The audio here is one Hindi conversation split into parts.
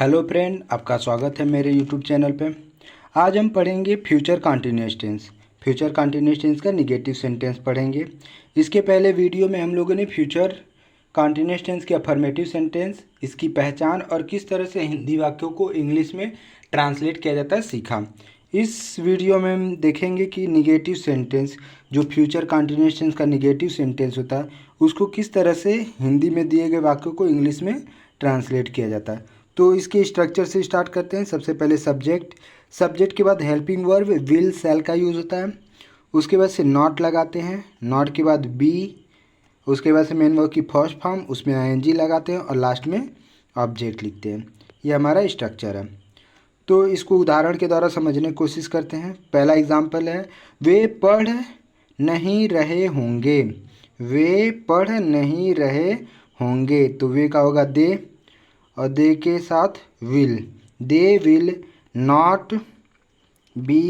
हेलो फ्रेंड, आपका स्वागत है मेरे यूट्यूब चैनल पे। आज हम पढ़ेंगे future continuous tense. Future continuous tense का निगेटिव सेंटेंस पढ़ेंगे। इसके पहले वीडियो में हम लोगों ने फ्यूचर कंटिन्यूअस टेंस के अफर्मेटिव सेंटेंस, इसकी पहचान और किस तरह से हिंदी वाक्यों को इंग्लिश में ट्रांसलेट किया जाता है सीखा। इस वीडियो में हम देखेंगे कि निगेटिव सेंटेंस, जो फ्यूचर कंटिन्यूअस टेंस का निगेटिव सेंटेंस होता है, उसको किस तरह से हिंदी में दिए गए वाक्यों को इंग्लिश में ट्रांसलेट किया जाता है। तो इसके स्ट्रक्चर से स्टार्ट करते हैं। सबसे पहले सब्जेक्ट के बाद हेल्पिंग वर्ब विल सेल का यूज़ होता है। उसके बाद से नॉट लगाते हैं, नॉट के बाद बी, उसके बाद से मेन वर्ब की फर्स्ट फॉर्म, उसमें आईएनजी लगाते हैं और लास्ट में ऑब्जेक्ट लिखते हैं। ये हमारा स्ट्रक्चर है। तो इसको उदाहरण के द्वारा समझने की कोशिश करते हैं। पहला एग्जाम्पल है, वे पढ़ नहीं रहे होंगे। वे पढ़ नहीं रहे होंगे, तो वे का होगा दे, और दे के साथ will. They will not be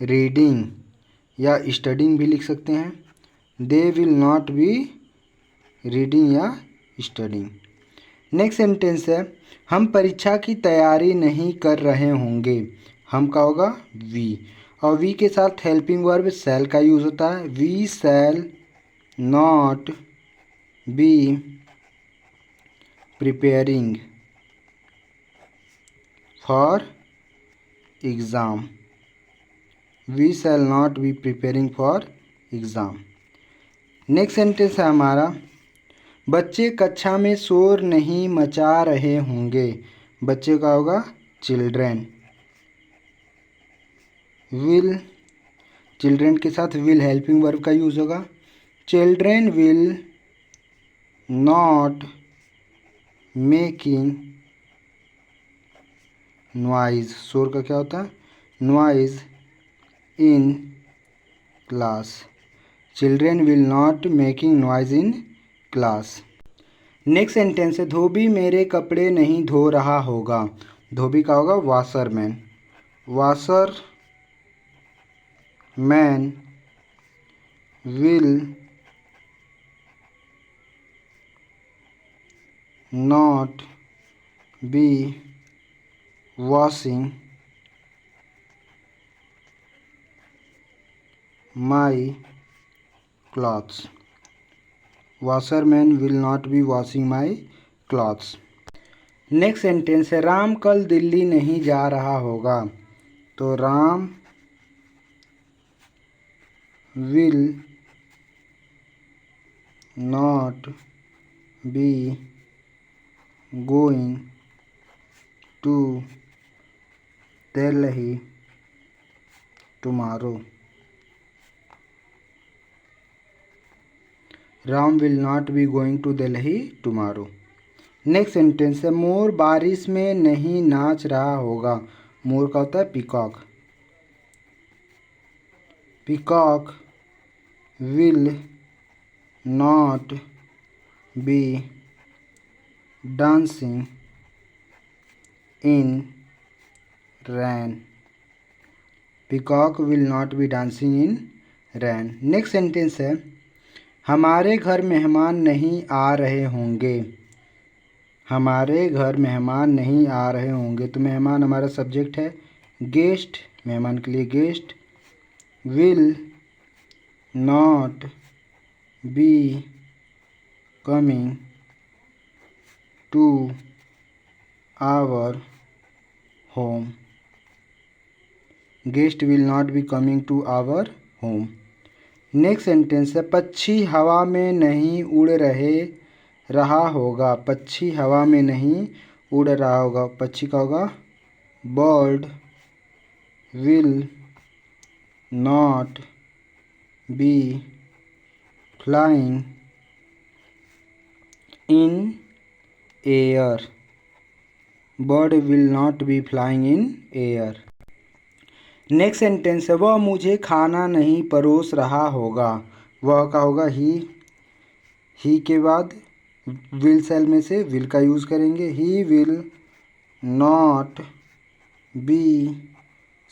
reading या स्टडिंग भी लिख सकते हैं। They will not be reading या स्टडिंग। नेक्स्ट सेंटेंस है, हम परीक्षा की तैयारी नहीं कर रहे होंगे। हम का होगा वी, और वी के साथ हेल्पिंग वर्ब शैल का यूज़ होता है। We shall not be preparing for exam. We shall not be preparing for exam. Next sentence है हमारा, बच्चे कक्षा में शोर नहीं मचा रहे होंगे। बच्चे का होगा चिल्ड्रेन। विल, चिल्ड्रेन के साथ विल हेल्पिंग वर्ब का यूज़ होगा। Children will not making noise. शोर का क्या होता है? Noise in class. Children will not making noise in class. Next sentence है, धोबी मेरे कपड़े नहीं धो रहा होगा। धोबी का होगा washerman. Washerman will not be washing my clothes. Washerman will not be washing my clothes. Next sentence है, राम कल दिल्ली नहीं जा रहा होगा। तो Ram will not be going to Delhi tomorrow. Ram will not be going to Delhi tomorrow. Next sentence है, मोर बारिश में नहीं नाच रहा होगा। मोर का होता है peacock. Peacock will not be dancing in rain. Peacock will not be dancing in rain. Next sentence है, हमारे घर मेहमान नहीं आ रहे होंगे। हमारे घर मेहमान नहीं आ रहे होंगे, तो मेहमान हमारा सब्जेक्ट है। गेस्ट, मेहमान के लिए guest will not be coming to our home. Guest will not be coming to our home. Next sentence है, पक्षी हवा में नहीं उड़ रहा होगा। पक्षी हवा में नहीं उड़ रहा होगा। पक्षी का होगा bird will not be flying in air. Bird will not be flying in air. Next sentence है, वह मुझे खाना नहीं परोस रहा होगा। वह का होगा ही के बाद विल सेल में से विल का यूज़ करेंगे। He will not be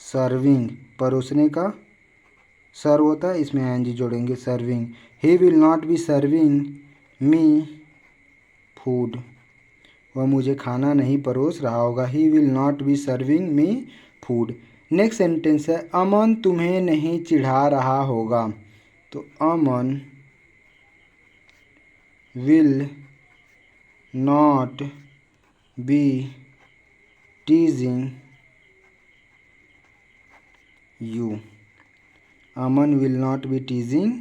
serving, परोसने का सर्व होता है, इसमें एनजी जोड़ेंगे, serving. He will not be serving me food. वह मुझे खाना नहीं परोस रहा होगा। He will not be serving me food. Next sentence है अमन तुम्हें नहीं चिढ़ा रहा होगा। तो Aman will not be teasing you. Aman will not be teasing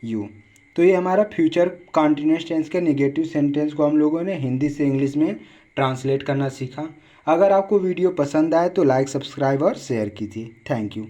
you. तो ये हमारा फ्यूचर कॉन्टिन्यूअस टेंस के नेगेटिव सेंटेंस को हम लोगों ने हिंदी से इंग्लिश में ट्रांसलेट करना सीखा। अगर आपको वीडियो पसंद आए तो लाइक, सब्सक्राइब और शेयर कीजिए। Thank you.